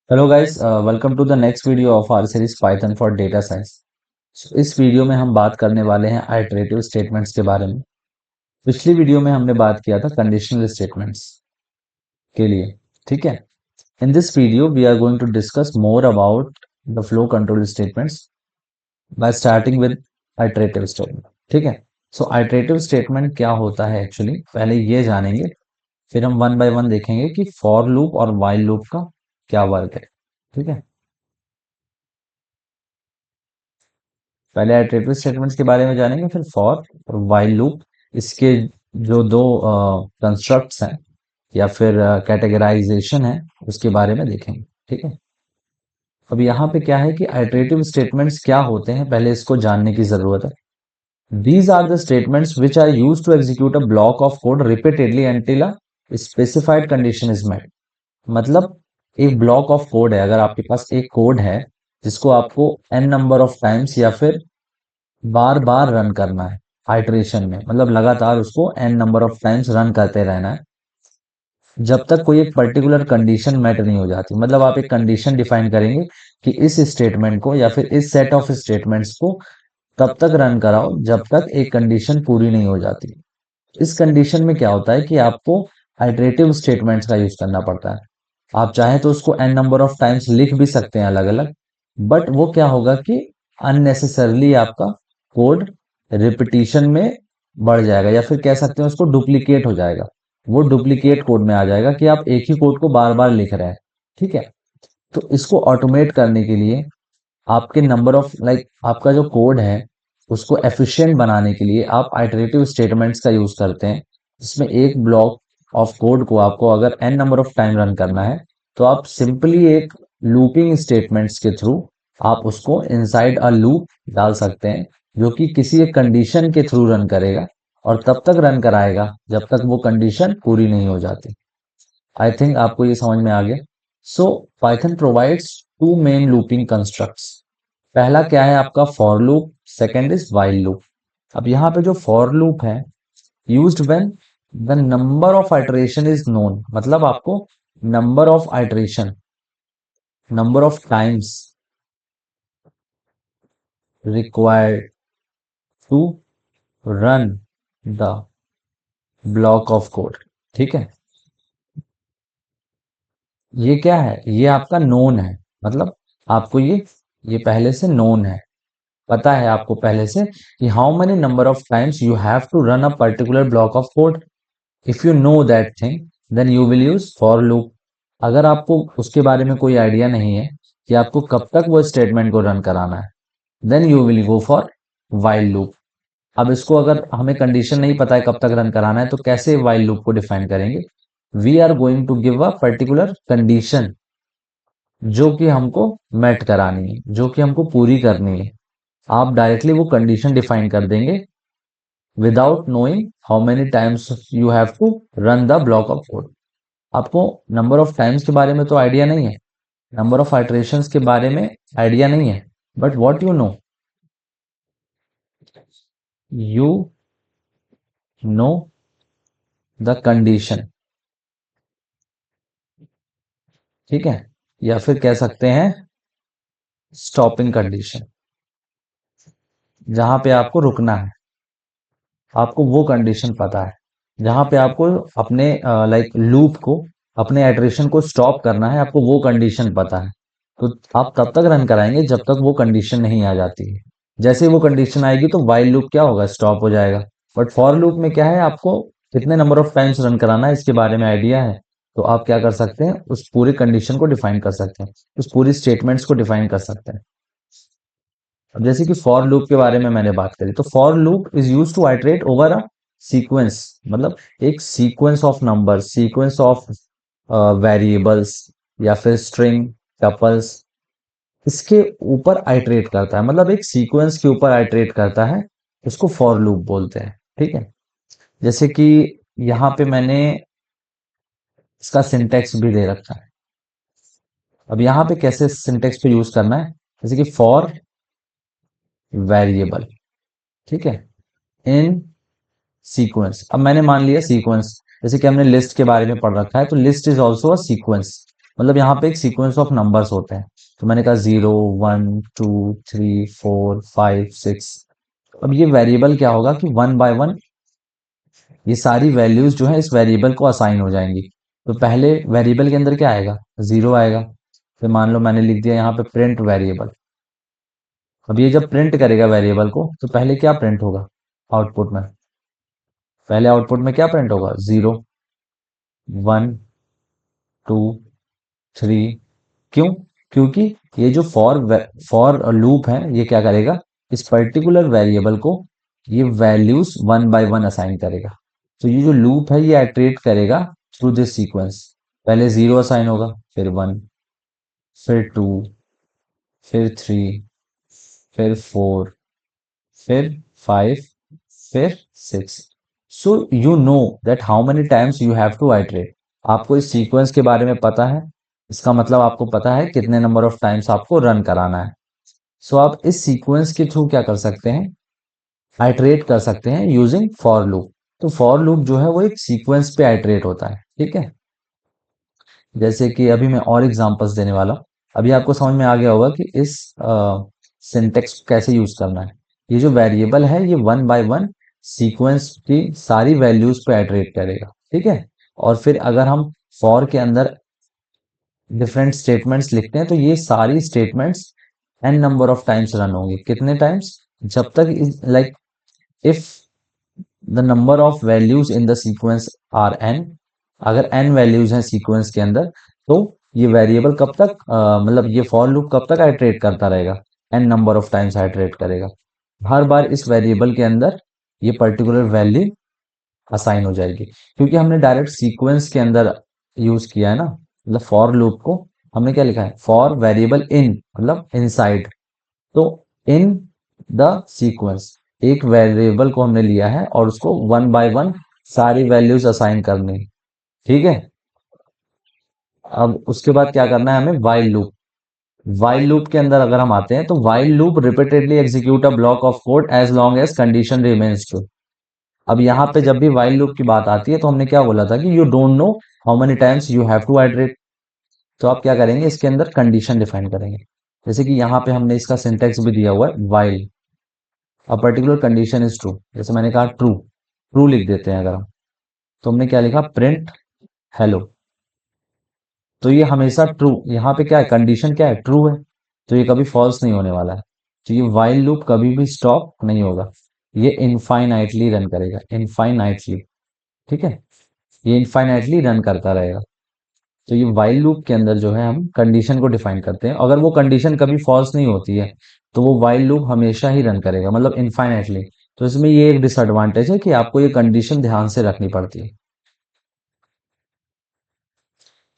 Hello guys, welcome to the next video of our series Python for data science. इस video में हम बात करने वाले हैं आइटरेटिव स्टेटमेंट्स के बारे में। पिछली वीडियो में हमने बात किया था कंडीशनल स्टेटमेंट्स के लिए। ठीक है। In this video we are going to discuss more about the flow control statements by starting with iterative statement. ठीक है। सो आइटरेटिव स्टेटमेंट क्या होता है एक्चुअली, पहले ये जानेंगे, फिर हम वन बाय वन देखेंगे कि फॉर लूप और व्हाइल लूप का क्या वर्क है। ठीक है। पहले आइटरेटिव स्टेटमेंट्स के बारे में जानेंगे, फिर फॉर और व्हाइल लूप, इसके जो दो कंस्ट्रक्ट्स हैं या फिर कैटेगराइजेशन है, उसके बारे में देखेंगे। ठीक है। अब यहाँ पे क्या है कि आइटरेटिव स्टेटमेंट्स क्या होते हैं, पहले इसको जानने की जरूरत है। These are the statements which are use to execute a block of code repeatedly until a specified condition is met. मतलब एक ब्लॉक ऑफ कोड है, अगर आपके पास एक कोड है जिसको आपको एन नंबर ऑफ टाइम्स या फिर बार बार रन करना है आइटरेशन में, मतलब लगातार उसको n number of times run करते रहना है जब तक कोई एक पर्टिकुलर कंडीशन मेट नहीं हो जाती। मतलब आप एक कंडीशन डिफाइन करेंगे कि इस स्टेटमेंट को या फिर इस सेट ऑफ स्टेटमेंट्स को तब तक रन कराओ जब तक एक कंडीशन पूरी नहीं हो जाती। इस कंडीशन में क्या होता है कि आपको आइटरेटिव स्टेटमेंट्स का यूज करना पड़ता है। आप चाहे तो उसको एन नंबर ऑफ टाइम्स लिख भी सकते हैं अलग अलग, बट वो क्या होगा कि अननेसेसरली आपका कोड रिपीटिशन में बढ़ जाएगा, या फिर कह सकते हैं उसको डुप्लीकेट हो जाएगा। वो डुप्लीकेट कोड में आ जाएगा कि आप एक ही कोड को बार बार लिख रहे हैं। ठीक है। तो इसको ऑटोमेट करने के लिए आपके नंबर ऑफ आपका जो कोड है उसको एफिशिएंट बनाने के लिए आप आइटरेटिव स्टेटमेंट्स का यूज करते हैं, जिसमें एक ब्लॉक ऑफ कोड को आपको अगर n number of time run करना है तो आप सिंपली एक लूपिंग स्टेटमेंट्स के थ्रू आप उसको इनसाइड अ लूप डाल सकते हैं, जो कि किसी एक कंडीशन के थ्रू रन करेगा और तब तक रन कराएगा जब तक वो कंडीशन पूरी नहीं हो जाती। आई थिंक आपको ये समझ में आ गया। So Python provides two main looping constructs. पहला क्या है आपका for loop, second is while loop. अब यहाँ पे जो फॉर लूप है, used when the number of iteration is known, मतलब आपको number of iteration, number of times required to run the block of code. ठीक है। ये क्या है, ये आपका नोन है, मतलब आपको ये पहले से नोन है, पता है आपको पहले से कि how many number of times you have to run a particular block of code. If you know that thing then you will use for loop. अगर आपको उसके बारे में कोई आइडिया नहीं है कि आपको कब तक वो स्टेटमेंट को रन कराना है, then you will go for while loop. अब इसको अगर हमें कंडीशन नहीं पता है कब तक रन कराना है तो कैसे व्हाइल लूप को डिफाइन करेंगे। We are going to give a particular condition जो कि हमको मेट करानी है, जो कि हमको पूरी करनी है। आप डायरेक्टली वो कंडीशन डिफाइन कर देंगे without knowing how many times you have to run the block of code. आपको नंबर ऑफ टाइम्स के बारे में तो आइडिया नहीं है, नंबर ऑफ आइटरेशंस के बारे में आइडिया नहीं है, but what you know the condition. ठीक है। या फिर कह सकते हैं स्टॉपिंग कंडीशन, जहां पे आपको रुकना है, आपको वो कंडीशन पता है। जहां पे आपको अपने लूप को, अपने आइटरेशन को स्टॉप करना है, आपको वो कंडीशन पता है। तो आप तब तक रन कराएंगे जब तक वो कंडीशन नहीं आ जाती है। जैसे ही वो कंडीशन आएगी तो व्हाइल लूप क्या होगा, स्टॉप हो जाएगा। बट फॉर लूप में क्या है, आपको कितने नंबर ऑफ टाइम्स रन कराना है इसके बारे में आइडिया है, तो आप क्या कर सकते हैं, उस पूरी कंडीशन को डिफाइन कर सकते हैं, उस पूरी स्टेटमेंट्स को डिफाइन कर सकते हैं। अब जैसे कि फॉर लूप के बारे में मैंने बात करी, तो for loop is use to iterate over a sequence, मतलब एक sequence of number, sequence of variables या फिर स्ट्रिंग, टपल्स, इसके ऊपर आइटरेट करता है, मतलब एक सीक्वेंस के ऊपर आइटरेट करता है, इसको फॉर लूप बोलते हैं। ठीक है। जैसे कि यहाँ पे मैंने इसका सिंटेक्स भी दे रखा है। अब यहाँ पे कैसे सिंटेक्स पे यूज करना है, जैसे कि फॉर वेरिएबल, ठीक है, इन सीक्वेंस। अब मैंने मान लिया सीक्वेंस, जैसे कि हमने लिस्ट के बारे में पढ़ रखा है, तो list is also a sequence. मतलब यहाँ पे एक सीक्वेंस ऑफ नंबर्स होते हैं। तो मैंने कहा 0 1 2 3 4 5 6। अब ये वेरिएबल क्या होगा कि 1 बाय 1 ये सारी वैल्यूज जो है इस वेरिएबल को असाइन हो जाएंगी। तो पहले वेरिएबल के अंदर क्या आएगा, 0 आएगा। फिर मान लो मैंने लिख दिया यहाँ पे प्रिंट वेरिएबल। अब ये जब प्रिंट करेगा वेरिएबल को तो पहले क्या प्रिंट होगा आउटपुट में, पहले आउटपुट में क्या प्रिंट होगा, 0 1 2 3। क्यों? क्योंकि ये जो फॉर लूप है ये क्या करेगा, इस पर्टिकुलर वेरिएबल को ये वैल्यूज 1 बाय 1 असाइन करेगा। तो ये जो लूप है ये इटरेट करेगा थ्रू दिस सीक्वेंस। पहले 0 असाइन होगा, फिर 1, फिर 2, फिर 3, फिर 4, फिर 5, फिर 6। So you know that how many times you have to iterate. आपको इस सीक्वेंस के बारे में पता है, इसका मतलब आपको पता है कितने नंबर ऑफ टाइम्स आपको रन कराना है। सो आप इस सीक्वेंस के थ्रू क्या कर सकते हैं, आइटरेट कर सकते हैं यूजिंग फॉर लूप। तो फॉर लूप जो है वो एक सीक्वेंस पे आइटरेट होता है, ठीक है। जैसे कि अभी मैं और एग्जांपल्स देने वाला हूँ। अभी आपको समझ में आ गया होगा कि इस सिंटेक्स कैसे यूज करना है। ये जो वेरिएबल है ये 1 बाय 1 सीक्वेंस की सारी वैल्यूज पे आइटरेट करेगा, ठीक है। और फिर अगर हम फॉर के अंदर डिफरेंट स्टेटमेंट्स लिखते हैं तो ये सारी statements n number of times run होंगी। कितने टाइम्स, जब तक like if the number of values in the sequence are n, अगर n वैल्यूज हैं सीक्वेंस के अंदर तो ये वेरिएबल कब तक मतलब ये फॉर लूप कब तक आइटरेट करता रहेगा, n number of times iterate करेगा। हर बार इस वेरिएबल के अंदर ये पर्टिकुलर वैल्यू असाइन हो जाएगी, क्योंकि हमने डायरेक्ट सीक्वेंस के अंदर यूज किया है ना। मतलब फॉर लूप को हमने क्या लिखा है, फॉर वेरिएबल इन मतलब इनसाइड। तो इन द सीक्वेंस एक वेरिएबल को हमने लिया है और उसको 1 बाय 1 सारी वैल्यूज असाइन करनी, ठीक है। अब उसके बाद क्या करना है हमें, वाइल लूप। वाइल लूप के अंदर अगर हम आते हैं तो while loop repeatedly execute a block of code as long as condition remains true. अब यहाँ पे जब भी वाइल लूप की बात आती है तो हमने क्या बोला था कि you don't know how many times you have to iterate. तो आप क्या करेंगे, इसके अंदर कंडीशन डिफाइन करेंगे। जैसे कि यहाँ पे हमने इसका सिंटेक्स भी दिया हुआ है, while a particular condition is true. जैसे मैंने कहा ट्रू, ट्रू लिख देते हैं अगर हम, तो हमने क्या लिखा, प्रिंट हेलो। तो ये हमेशा ट्रू, यहाँ पे क्या है, कंडीशन क्या है, ट्रू है। तो ये कभी फॉल्स नहीं होने वाला है। तो ये वाइल लूप कभी भी स्टॉप नहीं होगा, ये इनफाइनाइटली रन करेगा, इनफाइनाइटली, ठीक है। ये इनफाइनाइटली रन करता रहेगा। तो ये वाइल लूप के अंदर जो है हम कंडीशन को डिफाइन करते हैं, अगर वो कंडीशन कभी फॉल्स नहीं होती है तो वो वाइल लूप हमेशा ही रन करेगा, मतलब इनफाइनाइटली। तो इसमें ये एक डिसएडवांटेज है कि आपको ये कंडीशन ध्यान से रखनी पड़ती है।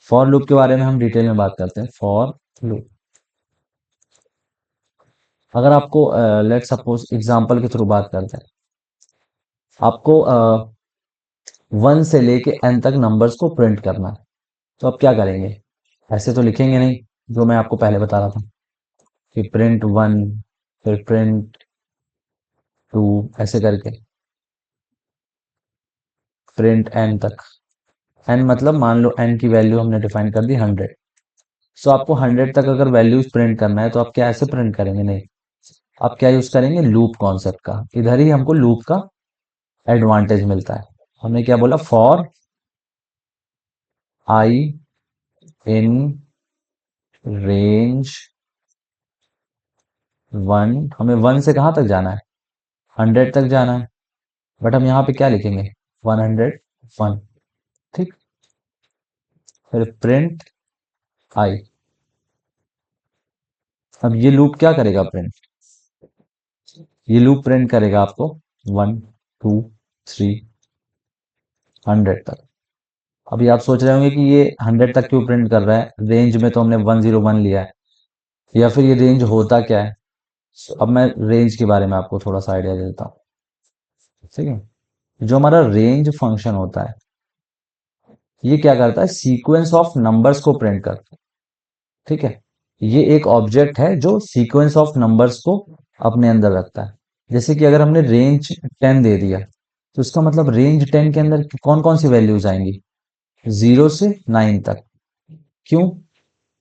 फॉर लूप के बारे में हम डिटेल में बात करते हैं। फॉर लूप, अगर आपको लेट सपोज एग्जांपल के थ्रू बात करते हैं, आपको 1 से लेके n तक नंबर्स को प्रिंट करना है। तो आप क्या करेंगे, ऐसे तो लिखेंगे नहीं, जो मैं आपको पहले बता रहा था कि प्रिंट 1 फिर प्रिंट 2 ऐसे करके प्रिंट n तक। n मतलब मान लो n की वैल्यू हमने डिफाइन कर दी 100। सो आपको 100 तक अगर वैल्यूज प्रिंट करना है तो आप क्या ऐसे प्रिंट करेंगे, नहीं। आप क्या यूज करेंगे, लूप कॉन्सेप्ट का। इधर ही हमको लूप का एडवांटेज मिलता है। हमने क्या बोला, फॉर आई इन रेंज 1। हमें 1 से कहाँ तक जाना है, 100 तक जाना है। बट हम यहाँ पे क्या लिखेंगे, 101, ठीक। फिर प्रिंट आई। अब ये लूप क्या करेगा, प्रिंट, ये लूप प्रिंट करेगा आपको 1 2 3 100 तक। अभी आप सोच रहे होंगे कि ये 100 तक क्यों प्रिंट कर रहा है, रेंज में तो हमने 101 लिया है, या फिर ये रेंज होता क्या है। अब मैं रेंज के बारे में आपको थोड़ा सा आइडिया देता हूँ, ठीक है। जो हमारा रेंज फंक्शन होता है ये क्या करता है, सीक्वेंस ऑफ नंबर्स को प्रिंट करता है, ठीक है। ये एक ऑब्जेक्ट है जो सीक्वेंस ऑफ नंबर्स को अपने अंदर रखता है। जैसे कि अगर हमने रेंज 10 दे दिया तो इसका मतलब रेंज 10 के अंदर कौन कौन सी वैल्यूज आएंगी, 0 से 9 तक। क्यों,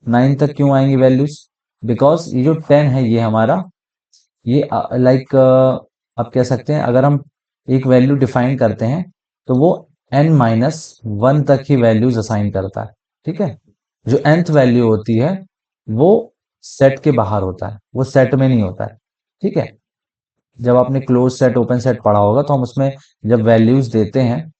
9 तक क्यों आएंगी वैल्यूज? बिकॉज ये जो 10 है ये हमारा, ये लाइक आप कह सकते हैं अगर हम एक वैल्यू डिफाइन करते हैं तो वो n-1 तक ही वैल्यूज असाइन करता है। ठीक है, जो nth वैल्यू होती है वो सेट के बाहर होता है, वो सेट में नहीं होता है। ठीक है, जब आपने क्लोज सेट ओपन सेट पढ़ा होगा तो हम उसमें जब वैल्यूज देते हैं,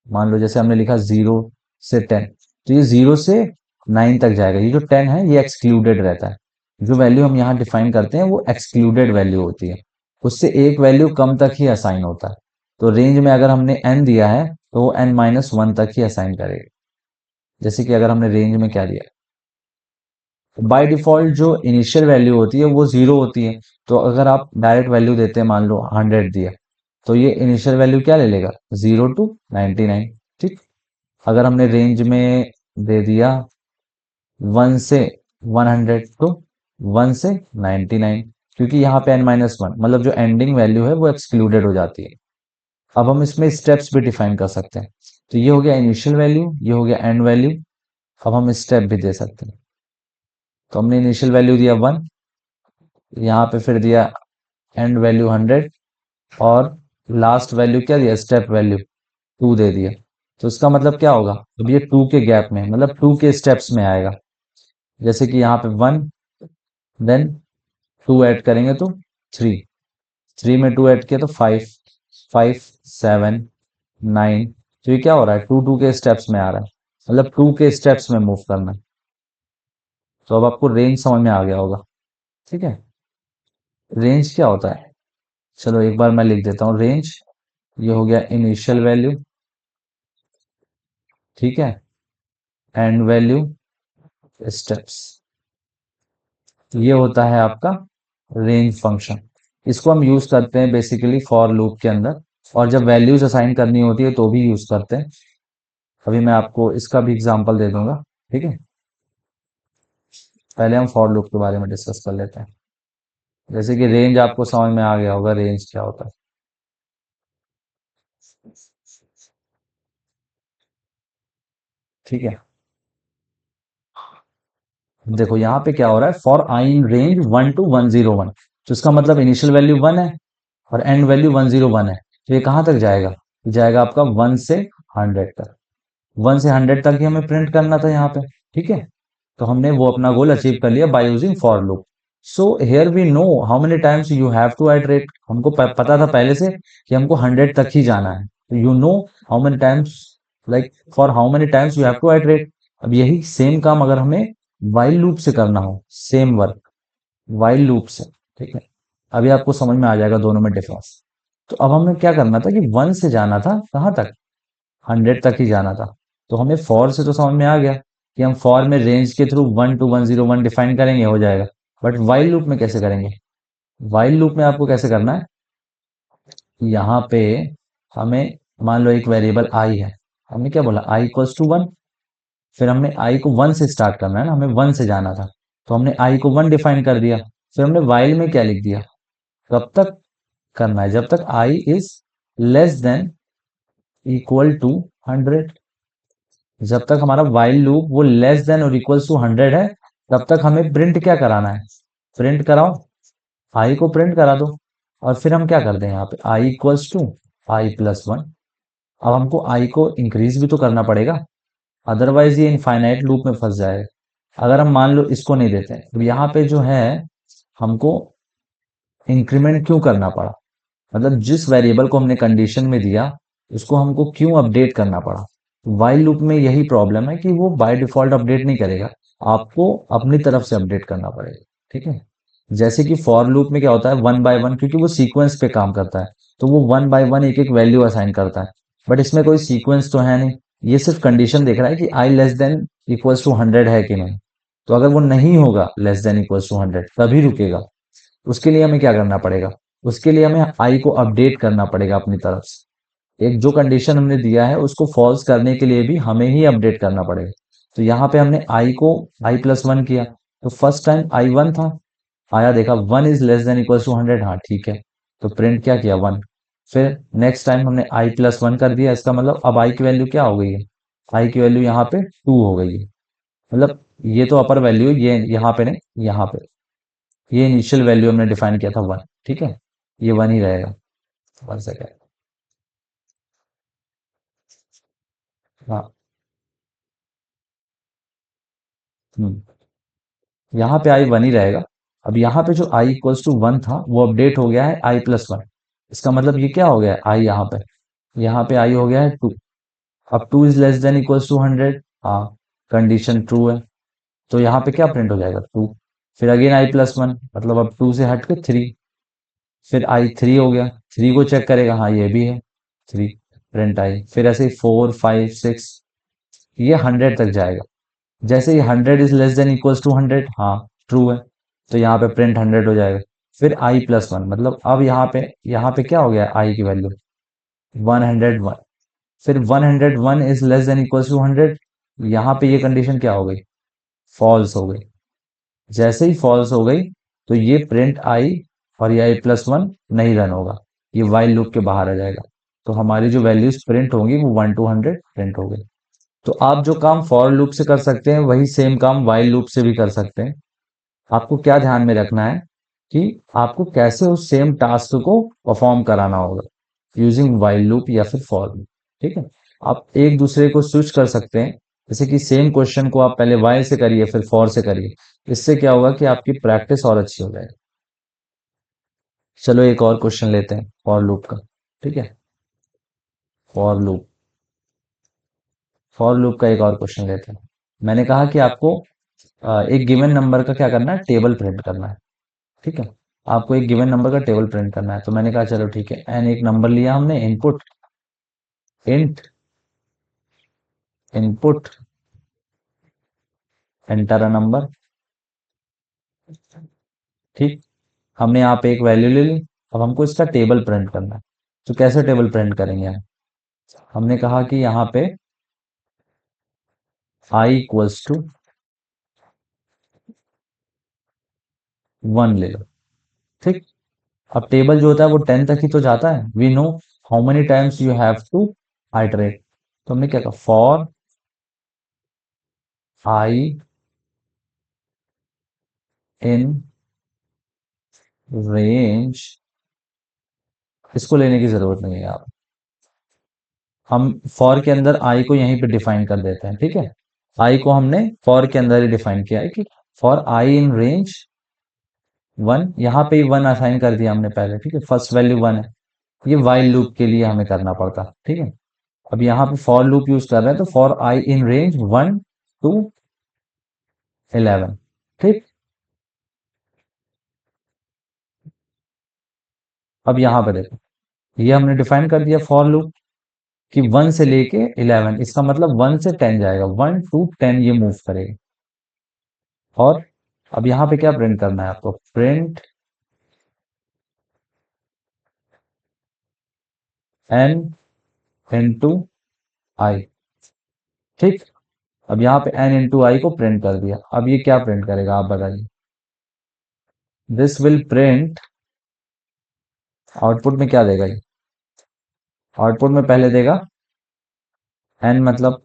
मान लो जैसे हमने लिखा 0 से 10, तो ये 0 से 9 तक जाएगा। ये जो 10 है ये एक्सक्लूडेड रहता है। जो वैल्यू हम यहाँ डिफाइन करते हैं वो एक्सक्लूडेड वैल्यू होती है, उससे एक वैल्यू कम तक ही असाइन होता है। तो रेंज में अगर हमने n दिया है तो वो n-1 तक ही असाइन करेगा। जैसे कि अगर हमने रेंज में क्या दिया, बाय डिफॉल्ट जो इनिशियल वैल्यू होती है वो 0 होती है। तो अगर आप डायरेक्ट वैल्यू देते हैं, मान लो 100 दिया, तो ये इनिशियल वैल्यू क्या ले लेगा, 0 to 99। ठीक, अगर हमने रेंज में दे दिया 1 से 100 तो 1 से 99, क्योंकि यहाँ पे n-1 मतलब जो एंडिंग वैल्यू है वो एक्सक्लूडेड हो जाती है। अब हम इसमें स्टेप्स भी डिफाइन कर सकते हैं। तो ये हो गया इनिशियल वैल्यू, ये हो गया एंड वैल्यू। अब हम स्टेप भी दे सकते हैं। तो हमने इनिशियल वैल्यू दिया 1, यहाँ पे फिर दिया एंड वैल्यू 100, और लास्ट वैल्यू क्या दिया, स्टेप वैल्यू 2 दे दिया। तो इसका मतलब क्या होगा, अब ये 2 के गैप में मतलब 2 के स्टेप्स में आएगा। जैसे कि यहाँ पे 1, देन 2 ऐड करेंगे तो 3, 3 में 2 ऐड किया तो 5, 5 7 9। तो ये क्या हो रहा है, 2 2 के स्टेप्स में आ रहा है, मतलब 2 के स्टेप्स में मूव करना है। तो अब आपको रेंज समझ में आ गया होगा। ठीक है, रेंज क्या होता है, चलो एक बार मैं लिख देता हूँ रेंज। ये हो गया इनिशियल वैल्यू, ठीक है, एंड वैल्यू, स्टेप्स। ये होता है आपका रेंज फंक्शन। इसको हम यूज करते हैं बेसिकली फॉर लूप के अंदर, और जब वैल्यूज असाइन करनी होती है तो भी यूज करते हैं। अभी मैं आपको इसका भी एग्जांपल दे दूंगा। ठीक है, पहले हम फॉर लूप के बारे में डिस्कस कर लेते हैं। जैसे कि रेंज आपको समझ में आ गया होगा, रेंज क्या होता है। ठीक है, देखो यहाँ पे क्या हो रहा है, for I in range 1 to 101, तो इसका मतलब इनिशियल वैल्यू 1 है और एंड वैल्यू 101 है। तो ये कहाँ तक जाएगा, ये जाएगा आपका 1 से 100 तक। 1 से 100 तक ही हमें प्रिंट करना था यहाँ पे। ठीक है, तो हमने वो अपना गोल अचीव कर लिया by using for loop. So here we know how many times you have to iterate. हमको पता था पहले से कि हमको 100 तक ही जाना है। You know how many times, like for how many times you have to iterate. अब यही सेम काम अगर हमें वाइल लूप से करना हो, सेम वर्क वाइल लूप से। ठीक है, अभी आपको समझ में आ जाएगा दोनों में डिफरेंस। तो अब हमें क्या करना था कि 1 से जाना था कहाँ तक, 100 तक ही जाना था। तो हमें फॉर से तो समझ में आ गया कि हम फॉर में रेंज के थ्रू 1 to 101 डिफाइन करेंगे, हो जाएगा। बट वाइल लूप में कैसे करेंगे, वाइल लूप में आपको कैसे करना है, यहाँ पे हमें मान लो एक वेरिएबल आई है, हमने क्या बोला i=1, फिर हमने आई को 1 से स्टार्ट करना है ना, हमें 1 से जाना था, तो हमने आई को 1 डिफाइन कर दिया। फिर हमने वाइल में क्या लिख दिया, कब तक करना है, जब तक I is less than equal to 100। जब तक हमारा वाइल लूप वो लेस देन और इक्वल्स टू 100 है, तब तक हमें प्रिंट क्या कराना है, प्रिंट कराओ, आई को प्रिंट करा दो। और फिर हम क्या करते हैं यहाँ पे आई इक्वल्स टू i+1। अब हमको आई को इंक्रीज भी तो करना पड़ेगा, अदरवाइज ये इनफाइनाइट लूप में फंस जाएगा। अगर हम मान लो इसको नहीं देते हैं, तो यहाँ पे जो है हमको इंक्रीमेंट क्यों करना पड़ा, मतलब जिस वेरिएबल को हमने कंडीशन में दिया उसको हमको क्यों अपडेट करना पड़ा। वाइल लूप में यही प्रॉब्लम है कि वो बाय डिफॉल्ट अपडेट नहीं करेगा, आपको अपनी तरफ से अपडेट करना पड़ेगा। ठीक है, जैसे कि फॉर लूप में क्या होता है 1 by 1, क्योंकि वो सीक्वेंस पे काम करता है, तो वो 1 by 1 एक एक वैल्यू असाइन करता है। बट इसमें कोई सीक्वेंस तो है नहीं, ये सिर्फ कंडीशन देख रहा है कि आई लेस देन इक्वल्स टू 100 है कि नहीं। तो अगर वो नहीं होगा लेस देन इक्वल्स टू 100 तभी रुकेगा। उसके लिए हमें क्या करना पड़ेगा, उसके लिए हमें आई को अपडेट करना पड़ेगा अपनी तरफ से। एक जो कंडीशन हमने दिया है उसको फॉल्स करने के लिए भी हमें ही अपडेट करना पड़ेगा। तो यहाँ पे हमने आई को i+1 किया, तो फर्स्ट टाइम i 1 था, आया देखा 1 is less than equal to 100, हाँ ठीक है, तो प्रिंट क्या किया 1। फिर नेक्स्ट टाइम हमने i+1 कर दिया, इसका मतलब अब आई की वैल्यू क्या हो गई है, आई की वैल्यू यहाँ पे 2 हो गई है। मतलब ये तो अपर वैल्यू, ये यहाँ पे नहीं, यहाँ पे ये इनिशियल वैल्यू हमने डिफाइन किया था 1, ठीक है, ये 1 ही रहेगा। 1 सेकेंड। हाँ। हम्म, यहाँ पे आई 1 ही रहेगा। अब यहाँ पे जो आई इक्वल्स टू 1 था वो अपडेट हो गया है i+1। इसका मतलब ये क्या हो गया है, आई यहाँ पे आई हो गया है 2। अब 2 is less than equals to 100। हाँ, कंडीशन ट्रू है, तो यहाँ पे क्या प्रिंट हो जाएगा, 2। फिर अगेन i+1, मतलब अब 2 से हट के 3। फिर आई 3 हो गया, 3 को चेक करेगा, हाँ ये भी है 3, प्रिंट आई। फिर ऐसे ही 4 5 6, ये 100 तक जाएगा। जैसे ही 100 is less than equals to 100, हाँ ट्रू है, तो यहाँ पे प्रिंट 100 हो जाएगा। फिर i+1, मतलब अब यहाँ पे क्या हो गया, आई की वैल्यू 101। फिर 101 is less than equals to 100, यहाँ पे ये कंडीशन क्या हो गई, फॉल्स हो गई। जैसे ही फॉल्स हो गई तो ये प्रिंट आई और ये i+1 नहीं रन होगा, ये वाइल लूप के बाहर आ जाएगा। तो हमारी जो वैल्यूज प्रिंट होंगी वो 1 to 100 प्रिंट हो गई। तो आप जो काम फॉर लूप से कर सकते हैं वही सेम काम वाइल लूप से भी कर सकते हैं। आपको क्या ध्यान में रखना है कि आपको कैसे उस सेम टास्क को परफॉर्म कराना होगा, यूजिंग वाइल लूप या फिर फॉर लूप। ठीक है, आप एक दूसरे को स्विच कर सकते हैं। जैसे कि सेम क्वेश्चन को आप पहले वाइल से करिए फिर फॉर से करिए। इससे क्या होगा कि आपकी प्रैक्टिस और अच्छी हो जाएगी। चलो एक और क्वेश्चन लेते हैं फॉर लूप का। ठीक है, फॉर लूप, फॉर लूप का एक और क्वेश्चन लेते हैं। मैंने कहा कि आपको एक गिवन नंबर का क्या करना है, टेबल प्रिंट करना है। ठीक है, आपको एक गिवन नंबर का टेबल प्रिंट करना है। तो मैंने कहा चलो ठीक है, एन एक नंबर लिया हमने, input int, input enter a number. ठीक, हमने यहाँ पे एक वैल्यू ले ली। अब हमको इसका टेबल प्रिंट करना है। तो कैसे टेबल प्रिंट करेंगे हम, हमने कहा कि यहाँ पे आई इक्वल्स टू 1 ले लो। ठीक, अब टेबल जो होता है वो 10 तक ही तो जाता है। We know how many times you have to iterate. तो हमने क्या कहा, फॉर आई इन रेंज, इसको लेने की जरूरत नहीं है आप, हम फॉर के अंदर आई को यहीं पे डिफाइन कर देते हैं। ठीक है, आई को हमने फॉर के अंदर ही डिफाइन किया है कि फॉर आई इन रेंज 1, यहाँ पे ही 1 असाइन कर दिया हमने पहले। ठीक है, फर्स्ट वैल्यू 1 है। ये वाइल लूप के लिए हमें करना पड़ता। ठीक है, अब यहाँ पे फॉर लूप यूज कर रहे हैं, तो for I in range 1 to 11। ठीक, अब यहाँ पे देखो, ये हमने डिफाइन कर दिया फॉर लूप कि 1 से लेके 11, इसका मतलब 1 से 10 जाएगा, 1 to 10 ये मूव करेगा। और अब यहाँ पे क्या प्रिंट करना है आपको, प्रिंट एन इंटू आई। ठीक, अब यहाँ पे एन इंटू आई को प्रिंट कर दिया। अब ये क्या प्रिंट करेगा आप बताइए, दिस विल प्रिंट, आउटपुट में क्या देगा ये, आउटपुट में पहले देगा एन, मतलब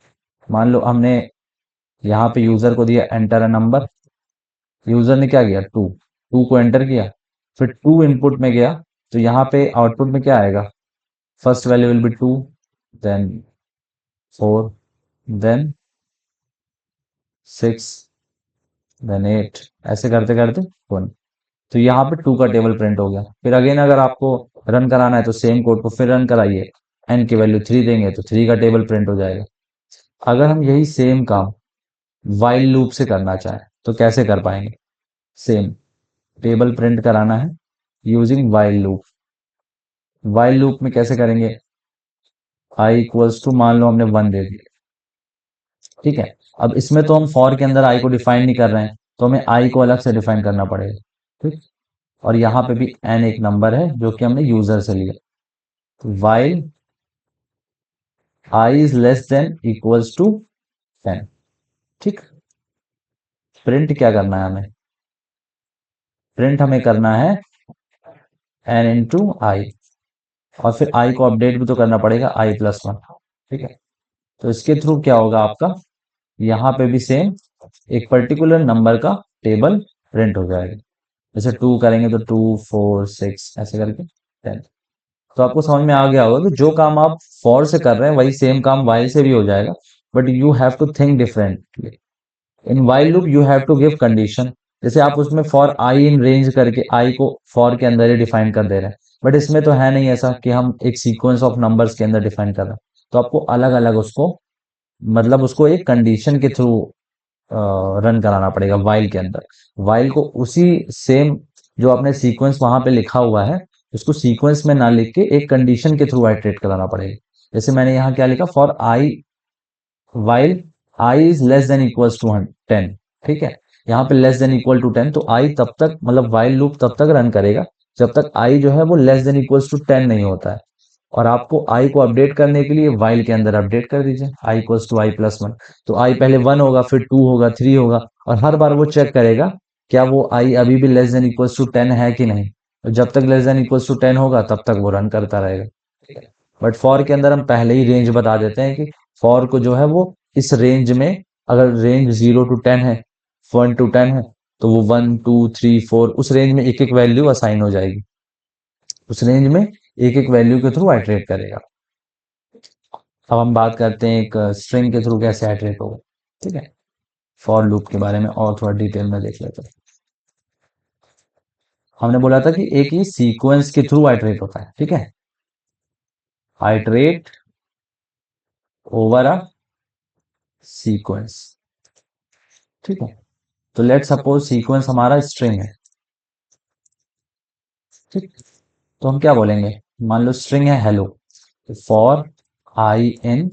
मान लो हमने यहाँ पे यूजर को दिया एंटर अ नंबर, यूजर ने क्या किया, 2, 2 को एंटर किया, फिर 2 इनपुट में गया, तो यहाँ पे आउटपुट में क्या आएगा, first value will be 2, then 4, then 6, then 8, ऐसे करते करते 1। तो यहाँ पे 2 का टेबल प्रिंट हो गया। फिर अगेन अगर आपको रन कराना है तो सेम कोड को फिर रन कराइए, एन की वैल्यू 3 देंगे तो 3 का टेबल प्रिंट हो जाएगा। अगर हम यही सेम काम वाइल लूप से करना चाहें तो कैसे कर पाएंगे, सेम टेबल प्रिंट कराना है using while loop. While loop में कैसे करेंगे, आई इक्वल्स टू, मान लो हमने 1 दे दिया। ठीक है, अब इसमें तो हम फॉर के अंदर आई को डिफाइन नहीं कर रहे हैं, तो हमें आई को अलग से डिफाइन करना पड़ेगा। ठीक, और यहाँ पे भी एन एक नंबर है जो कि हमने यूजर से लिया। तो while i is less than equals to 10। ठीक, प्रिंट क्या करना है हमें, प्रिंट हमें करना है एन इंटू आई, और फिर आई को अपडेट भी तो करना पड़ेगा i+1। ठीक है, तो इसके थ्रू क्या होगा आपका, यहाँ पे भी सेम एक पर्टिकुलर नंबर का टेबल प्रिंट हो जाएगा। जैसे 2 करेंगे तो 2 4 6 ऐसे करके 10। तो आपको समझ में आ गया होगा कि जो काम आप फॉर से कर रहे हैं वही सेम काम वाइल से भी हो जाएगा, but you have to think differently. In while loop you have to give condition. जैसे आप उसमें फॉर आई इन रेंज करके आई को फॉर के अंदर ही डिफाइन कर दे रहे हैं, बट इसमें तो है नहीं ऐसा कि हम एक सीक्वेंस ऑफ नंबर्स के अंदर डिफाइन कर रहे हैं। तो आपको अलग अलग उसको, मतलब उसको एक कंडीशन के थ्रू रन कराना पड़ेगा वाइल के अंदर। वाइल को उसी सेम जो आपने सीक्वेंस वहां पे लिखा हुआ है, उसको सीक्वेंस में ना लिख के एक कंडीशन के थ्रू आइटरेट कराना पड़ेगा। जैसे मैंने यहाँ क्या लिखा, for i while i is less than equals to 10। ठीक है, यहाँ पे लेस देन इक्वल टू 10, तो आई तब तक, मतलब वाइल लूप तब तक रन करेगा जब तक आई जो है वो लेस देन इक्वल्स टू 10 नहीं होता है। और आपको आई को अपडेट करने के लिए वाइल के अंदर अपडेट कर दीजिए, I equals to I plus 1। तो आई पहले 1 होगा, फिर 2 होगा, 3 होगा, और हर बार वो चेक करेगा क्या वो आई अभी भी लेस देन इक्वल्स टू 10 है कि नहीं। और जब तक लेस देन इक्वल्स टू 10 होगा तब तक वो रन करता रहेगा। बट फॉर के अंदर हम पहले ही रेंज बता देते हैं कि फॉर को जो है वो इस रेंज में, अगर रेंज 0 to 10 है, 1 to 10 है, तो वो 1 2 3 4 उस रेंज में एक एक वैल्यू असाइन हो जाएगी। उस रेंज में एक एक वैल्यू के थ्रू आइटरेट करेगा। अब हम बात करते हैं एक स्ट्रिंग के थ्रू कैसे आइटरेट होगा। ठीक है, फॉर लूप के बारे में और थोड़ा डिटेल में देख लेते हैं। हमने बोला था कि एक ही सीक्वेंस के थ्रू आइटरेट होता है। ठीक है, आइटरेट ओवर अ सीक्वेंस। ठीक है, तो लेट सपोज सीक्वेंस हमारा स्ट्रिंग है। ठीक, तो हम क्या बोलेंगे, मान लो स्ट्रिंग है हेलो, तो फॉर आई इन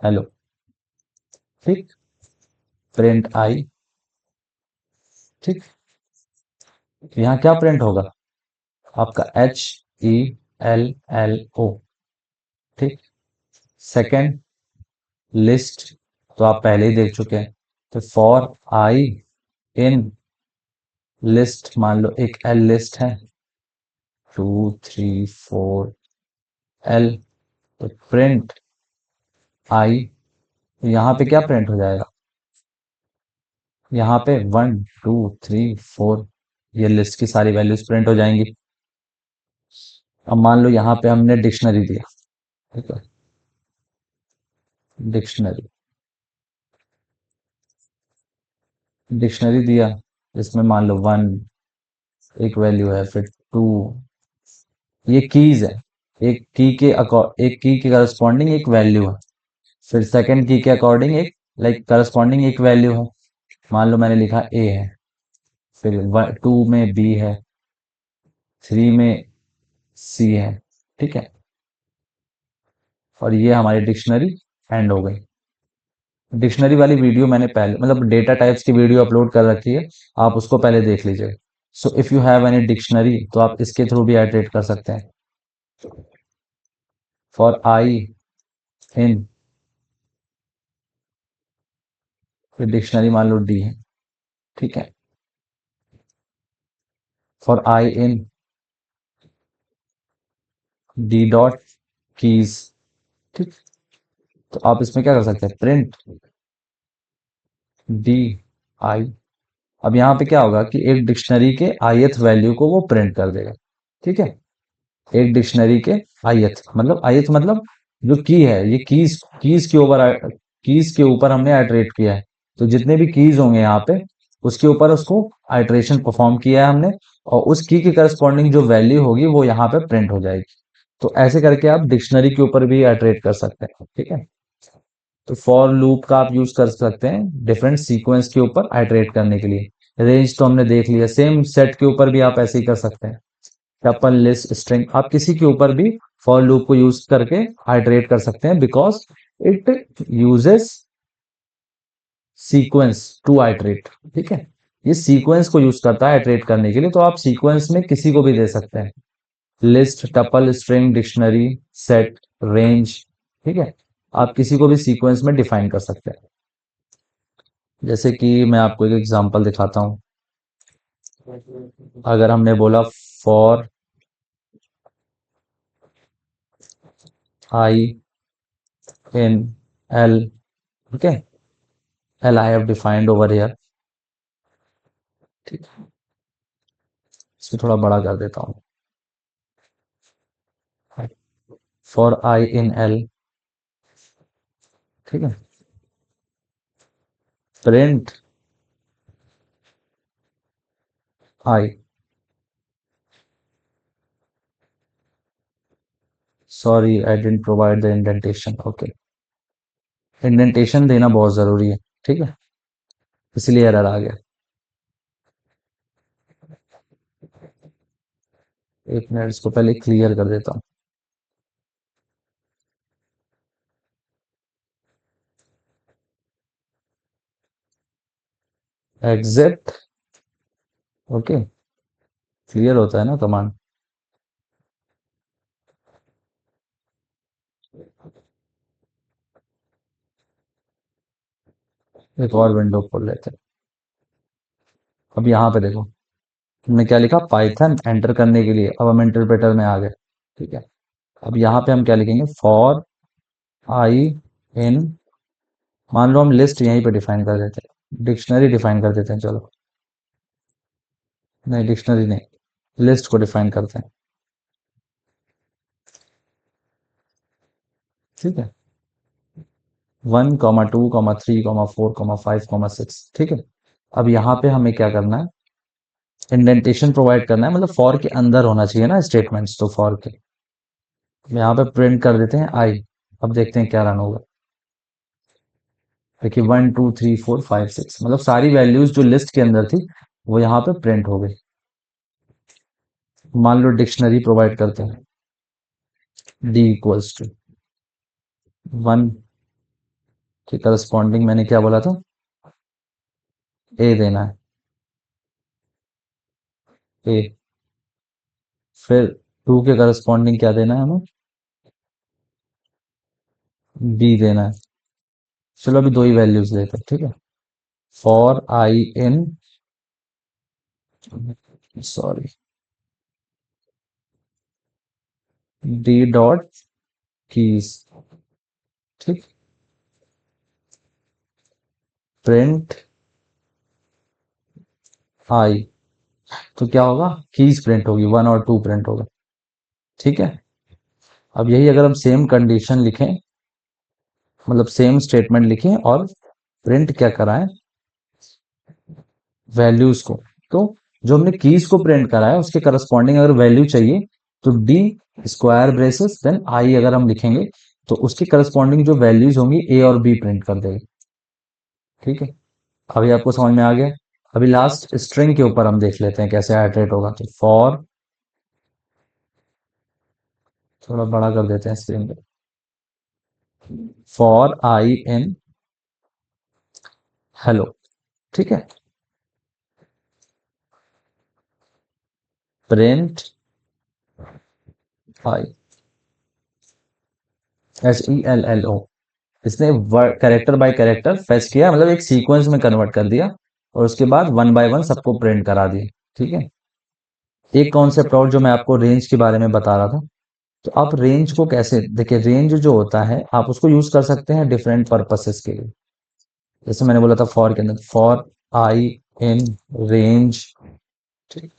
हेलो। ठीक, प्रिंट आई। ठीक, तो यहाँ क्या प्रिंट होगा, आपका HELLO। ठीक, सेकेंड लिस्ट, तो आप पहले ही देख चुके हैं, तो फॉर आई इन लिस्ट, मान लो एक एल लिस्ट है, 2 3 4 एल, तो प्रिंट आई। यहाँ पे क्या प्रिंट हो जाएगा, यहाँ पे 1 2 3 4, ये लिस्ट की सारी वैल्यूज प्रिंट हो जाएंगी। अब मान लो यहाँ पे हमने डिक्शनरी दिया। ठीक है, डिक्शनरी, डिक्शनरी दिया, इसमें मान लो 1 एक वैल्यू है, फिर 2, ये कीज है, एक की के करस्पॉन्डिंग एक वैल्यू है, फिर सेकंड की के अकॉर्डिंग एक, लाइक करस्पॉन्डिंग एक वैल्यू है। मान लो मैंने लिखा ए है, फिर 2 में बी है, 3 में सी है। ठीक है, और ये हमारी डिक्शनरी एंड हो गई। डिक्शनरी वाली वीडियो मैंने पहले, मतलब डेटा टाइप्स की वीडियो अपलोड कर रखी है, आप उसको पहले देख लीजिए। So if you have any dictionary तो आप इसके थ्रू भी आइटरेट कर सकते हैं। फॉर आई इन, फिर डिक्शनरी मान लो डी है। ठीक है, for I in D dot keys. ठीक, तो आप इसमें क्या कर सकते हैं, प्रिंट डी आई। अब यहाँ पे क्या होगा कि एक डिक्शनरी के ith वैल्यू को वो प्रिंट कर देगा। ठीक है, एक डिक्शनरी के ith मतलब जो की है, ये कीज के ऊपर हमने आइटरेट किया है। तो जितने भी कीज होंगे यहाँ पे, उसके ऊपर उसको आइटरेशन परफॉर्म किया है हमने, और उस की के करस्पॉन्डिंग जो वैल्यू होगी वो यहाँ पे प्रिंट हो जाएगी। तो ऐसे करके आप डिक्शनरी के ऊपर भी आइटरेट कर सकते हैं। ठीक है, तो फॉर लूप का आप यूज कर सकते हैं डिफरेंट सीक्वेंस के ऊपर आइटरेट करने के लिए। रेंज तो हमने देख लिया, सेम सेट के ऊपर भी आप ऐसे ही कर सकते हैं। टपल, लिस्ट, स्ट्रिंग, आप किसी के ऊपर भी फॉर लूप को यूज करके आइटरेट कर सकते हैं, because it uses sequence to iterate. ठीक है, ये सीक्वेंस को यूज करता है आइटरेट करने के लिए, तो आप सीक्वेंस में किसी को भी दे सकते हैं, list, tuple, string, dictionary, set, range. ठीक है, आप किसी को भी सीक्वेंस में डिफाइन कर सकते हैं। जैसे कि मैं आपको एक एग्जांपल दिखाता हूं। अगर हमने बोला फॉर आई इन एल, ठीक है, L I have defined over here. ठीक है, इसको थोड़ा बड़ा कर देता हूँ। फॉर आई इन एल, ठीक है, print i, sorry I didn't provide the indentation. Okay, indentation देना बहुत जरूरी है, ठीक है, इसलिए एरर आ गया। एक मिनट, इसको पहले क्लियर कर देता हूँ। एग्जिट, ओके, क्लियर होता है ना कमांड। एक और विंडो खोल लेते हैं। अब यहाँ पे देखो, हमने क्या लिखा, पाइथन एंटर करने के लिए। अब हम इंटरप्रेटर में आ गए, ठीक है। अब यहाँ पे हम क्या लिखेंगे, फॉर आई इन, मान लो हम लिस्ट यहीं पे डिफाइन कर देते हैं, डिक्शनरी डिफाइन कर देते हैं, चलो, नहीं डिक्शनरी नहीं, लिस्ट को डिफाइन करते हैं, ठीक है। 1, 2, 3, 4, 5, 6, ठीक है। अब यहाँ पे हमें क्या करना है, इंडेंटेशन प्रोवाइड करना है, मतलब फॉर के अंदर होना चाहिए ना स्टेटमेंट्स, तो फॉर के यहाँ पे प्रिंट कर देते हैं आई। अब देखते हैं क्या रन होगा। देखिए 1, 2, 3, 4, 5, 6, मतलब सारी वैल्यूज जो लिस्ट के अंदर थी वो यहाँ पे प्रिंट हो गई। मान लो डिक्शनरी प्रोवाइड करते हैं, डी इक्वल्स टू 1 के करस्पॉन्डिंग मैंने क्या बोला था, ए देना है, ए। फिर 2 के करस्पॉन्डिंग क्या देना है हमें, बी देना है। चलो अभी दो ही वैल्यूज लेते हैं, ठीक है। For I in, sorry, D dot keys, ठीक, प्रिंट आई, तो क्या होगा, कीज प्रिंट होगी, 1 और 2 प्रिंट होगा, ठीक है। अब यही अगर हम सेम कंडीशन लिखें, मतलब सेम स्टेटमेंट लिखें और प्रिंट क्या कराएं, वैल्यूज को, तो जो हमने कीज को प्रिंट करा है उसके करस्पॉन्डिंग अगर वैल्यू चाहिए तो d square braces then i अगर हम लिखेंगे तो उसके करस्पॉन्डिंग जो वैल्यूज होंगी ए और बी प्रिंट कर देगी, ठीक है। अभी आपको समझ में आ गया। अभी लास्ट स्ट्रिंग के ऊपर हम देख लेते हैं कैसे आइटरेट होगा, तो फॉर, थोड़ा बड़ा कर देते हैं स्क्रीन पे, फॉर आई इन हेलो, ठीक है, प्रिंट आई, HELLO, इसने कैरेक्टर बाय कैरेक्टर फेच किया, मतलब एक सीक्वेंस में कन्वर्ट कर दिया और उसके बाद 1 बाय 1 सबको प्रिंट करा दिया, ठीक है। एक कॉन्सेप्ट और जो मैं आपको रेंज के बारे में बता रहा था, तो आप रेंज को कैसे देखिए, रेंज जो होता है आप उसको यूज कर सकते हैं डिफरेंट पर्पसेस के लिए। जैसे मैंने बोला था फॉर के अंदर, फॉर आई इन रेंज, ठीक,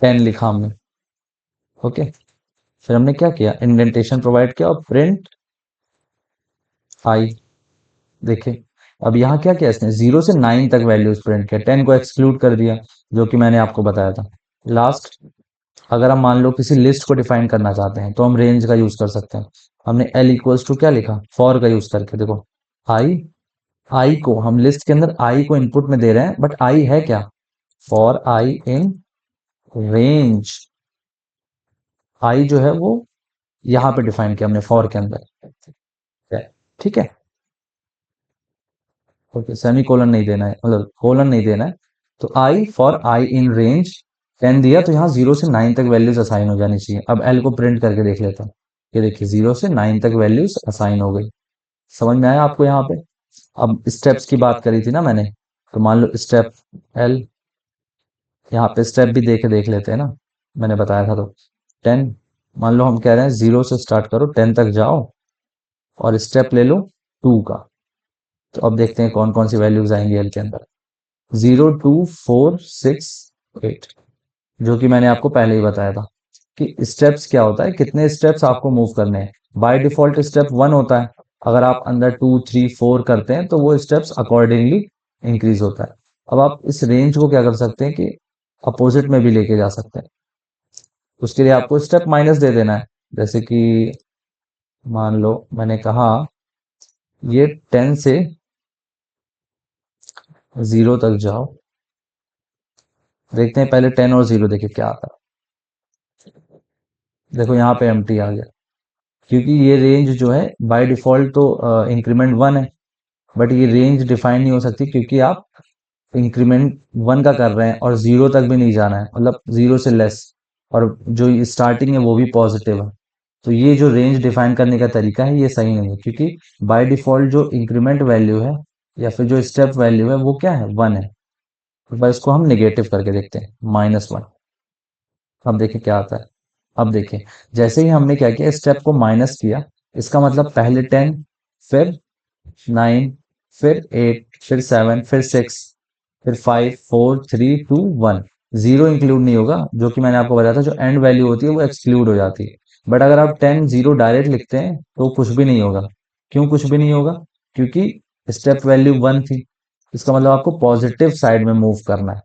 10 लिखा हमने, ओके। फिर हमने क्या किया, इंडेंटेशन प्रोवाइड किया और प्रिंट आई, देखिए। अब यहाँ क्या किया इसने, 0 से 9 तक वैल्यूज प्रिंट किया, 10 को एक्सक्लूड कर दिया, जो कि मैंने आपको बताया था। लास्ट, अगर हम मान लो किसी लिस्ट को डिफाइन करना चाहते हैं तो हम रेंज का यूज कर सकते हैं। हमने एल इक्वल्स टू क्या लिखा, फॉर का यूज करके, देखो आई, आई को हम लिस्ट के अंदर आई को इनपुट में दे रहे हैं, बट आई है क्या, फॉर आई इन रेंज, आई जो है वो यहाँ पे डिफाइन किया हमने फॉर के अंदर, ठीक है। ओके, सेमी कोलन नहीं देना है, मतलब कोलन नहीं देना है। तो आई, फॉर आई इन रेंज 10 दिया, तो यहाँ 0 से 9 तक वैल्यूज असाइन हो जानी चाहिए। अब एल को प्रिंट करके देख लेता हूँ, ये देखिए 0 से 9 तक वैल्यूज असाइन हो गई। समझ में आया आपको यहाँ पे। अब स्टेप्स की बात करी थी ना मैंने, तो मान लो स्टेप एल, यहाँ पे स्टेप भी देख लेते हैं ना, मैंने बताया था। तो 10, मान लो हम कह रहे हैं 0 से स्टार्ट करो 10 तक जाओ और स्टेप ले लो 2 का, तो अब देखते हैं कौन कौन सी वैल्यूज आएंगी एल के अंदर। 0 2 4 6 8, जो कि मैंने आपको पहले ही बताया था कि स्टेप्स क्या होता है, कितने स्टेप्स आपको मूव करने हैं। बाय डिफॉल्ट स्टेप 1 होता है, अगर आप अंदर 2 3 4 करते हैं तो वो स्टेप्स अकॉर्डिंगली इंक्रीज होता है। अब आप इस रेंज को क्या कर सकते हैं कि अपोजिट में भी लेके जा सकते हैं। उसके लिए आपको स्टेप माइनस दे देना है। जैसे कि मान लो मैंने कहा ये 10 से 0 तक जाओ, देखते हैं पहले 10 और 0 देखिए क्या आता है। देखो यहाँ पे एम्प्टी आ गया, क्योंकि ये रेंज जो है बाय डिफॉल्ट तो इंक्रीमेंट 1 है, बट ये रेंज डिफाइन नहीं हो सकती क्योंकि आप इंक्रीमेंट 1 का कर रहे हैं और 0 तक भी नहीं जाना है, मतलब 0 से लेस, और जो स्टार्टिंग है वो भी पॉजिटिव है। तो ये जो रेंज डिफाइन करने का तरीका है ये सही नहीं है, क्योंकि बाय डिफॉल्ट जो इंक्रीमेंट वैल्यू है या फिर जो स्टेप वैल्यू है वो क्या है, 1 है। एक बार इसको हम निगेटिव करके देखते हैं, -1। अब देखिए क्या आता है। अब देखिए, जैसे ही हमने क्या किया, स्टेप को माइनस किया, इसका मतलब पहले 10, फिर 9, फिर 8, फिर 7, फिर 6, फिर 5 4 3 2 1। जीरो इंक्लूड नहीं होगा, जो कि मैंने आपको बताया था, जो एंड वैल्यू होती है वो एक्सक्लूड हो जाती है। बट अगर आप 10 0 डायरेक्ट लिखते हैं तो कुछ भी नहीं होगा। क्यों कुछ भी नहीं होगा? क्योंकि स्टेप वैल्यू 1 थी। इसका मतलब आपको पॉजिटिव साइड में मूव करना है,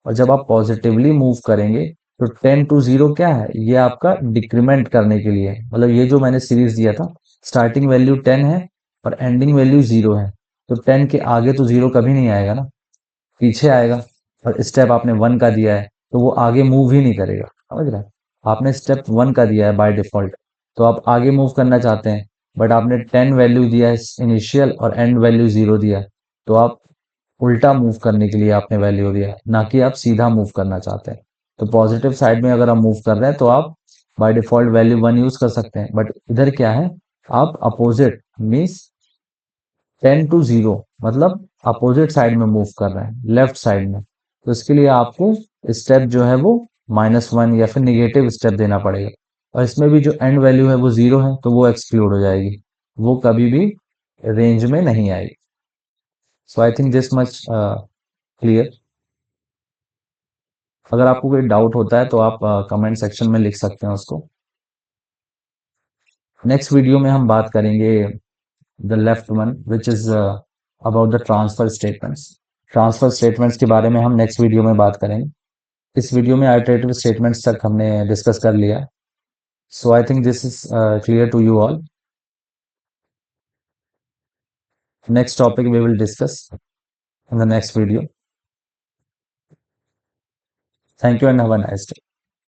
और जब आप पॉजिटिवली मूव करेंगे तो 10 to 0 क्या है, ये आपका डिक्रीमेंट करने के लिए है। मतलब ये जो मैंने सीरीज दिया था, स्टार्टिंग वैल्यू 10 है और एंडिंग वैल्यू 0 है, तो 10 के आगे तो 0 कभी नहीं आएगा ना, पीछे आएगा। और स्टेप आपने 1 का दिया है तो वो आगे मूव ही नहीं करेगा, समझ रहे हैं? आपने स्टेप 1 का दिया है बाय डिफॉल्ट, तो आप आगे मूव करना चाहते हैं, बट आपने 10 वैल्यू दिया है इनिशियल और एंड वैल्यू 0 दिया है, तो आप उल्टा मूव करने के लिए आपने वैल्यू दिया है, ना कि आप सीधा मूव करना चाहते हैं। तो पॉजिटिव साइड में अगर आप मूव कर रहे हैं तो आप बाय डिफॉल्ट वैल्यू 1 यूज कर सकते हैं, बट इधर क्या है, आप अपोजिट मीन्स 10 to 0, मतलब अपोजिट साइड में मूव कर रहे हैं, लेफ्ट साइड में। तो इसके लिए आपको स्टेप जो है वो -1 या फिर निगेटिव स्टेप देना पड़ेगा। और इसमें भी जो एंड वैल्यू है वो 0 है, तो वो एक्सक्लूड हो जाएगी, वो कभी भी रेंज में नहीं आएगी। So I think this much clear. अगर आपको कोई डाउट होता है तो आप कमेंट सेक्शन में लिख सकते हैं उसको। नेक्स्ट वीडियो में हम बात करेंगे the left one, which is about the transfer statements. Transfer statements के बारे में हम नेक्स्ट वीडियो में बात करेंगे। इस वीडियो में आइटरेटिव स्टेटमेंट्स तक हमने डिस्कस कर लिया। So I think this is clear to you all. Next topic we will discuss in the next video. Thank you and have a nice day.